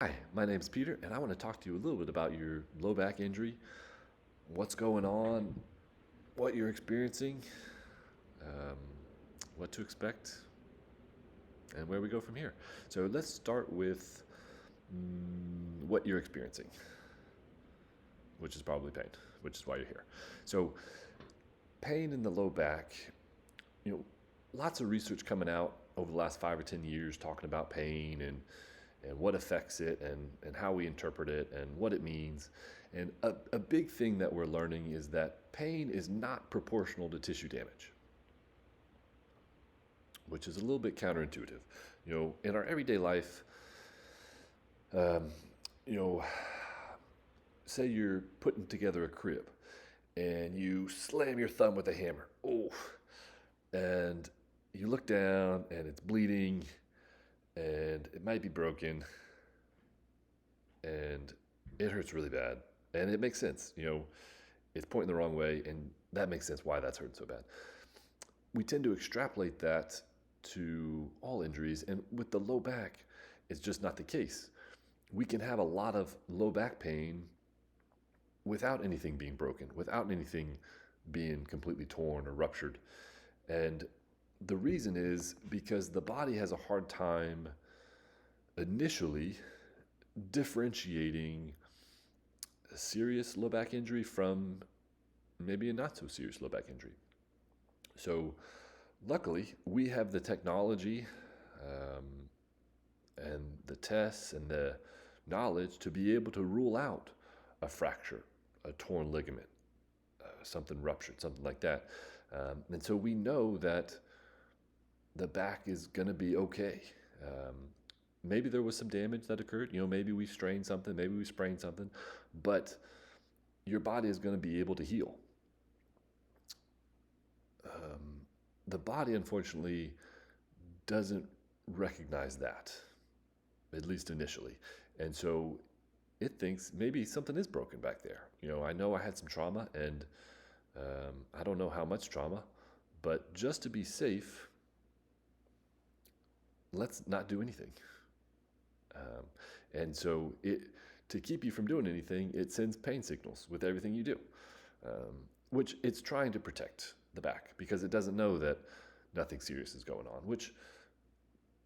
Hi, my name's Peter, and I want to talk to you a little bit about your low back injury, what's going on, what you're experiencing, um, what to expect, and where we go from here. So let's start with what you're experiencing, which is probably pain, which is why you're here. So, pain in the low back, you know, lots of research coming out over the last 5 or 10 years talking about pain and what affects it and how we interpret it and what it means. And a big thing that we're learning is that pain is not proportional to tissue damage, which is a little bit counterintuitive. In our everyday life, um, you know, say you're putting together a crib and you slam your thumb with a hammer. Oh, and you look down and it's bleeding and it might be broken and it hurts really bad. And it makes sense. It's pointing the wrong way, and that makes sense why that's hurting so bad. We tend to extrapolate that to all injuries, and with the low back, it's just not the case. We can have a lot of low back pain without anything being broken, without anything being completely torn or ruptured. And the reason is because the body has a hard time initially differentiating a serious low back injury from maybe a not so serious low back injury. So, luckily, we have the technology and the tests and the knowledge to be able to rule out a fracture, a torn ligament, something ruptured, something like that. And so we know that the back is going to be okay. Maybe there was some damage that occurred. Maybe we strained something, maybe we sprained something, but your body is going to be able to heal. The body, unfortunately, doesn't recognize that, at least initially. And so it thinks maybe something is broken back there. I know I had some trauma, and I don't know how much trauma, but just to be safe, let's not do anything. And so to keep you from doing anything, it sends pain signals with everything you do, which it's trying to protect the back because it doesn't know that nothing serious is going on. Which,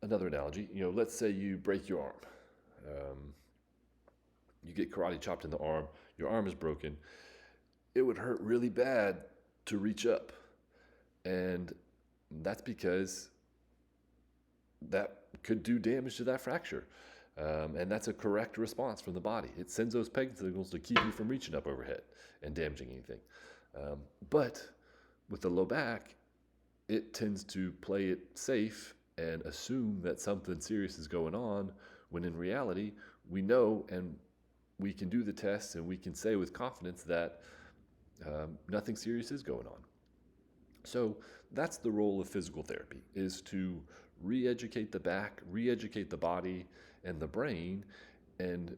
another analogy, let's say you break your arm. You get karate chopped in the arm, your arm is broken. It would hurt really bad to reach up. And that's because that could do damage to that fracture. And that's a correct response from the body. It sends those pain signals to keep you from reaching up overhead and damaging anything. But with the low back, it tends to play it safe and assume that something serious is going on, when in reality, we know and we can do the tests and we can say with confidence that nothing serious is going on. So that's the role of physical therapy, is to re-educate the back, re-educate the body and the brain, and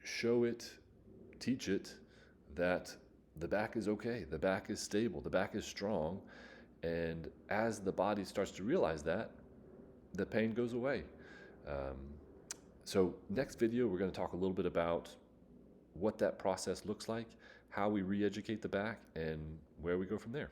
show it, teach it that the back is okay, the back is stable, the back is strong. And as the body starts to realize that, the pain goes away. So next video, we're going to talk a little bit about what that process looks like, how we re-educate the back, and where we go from there.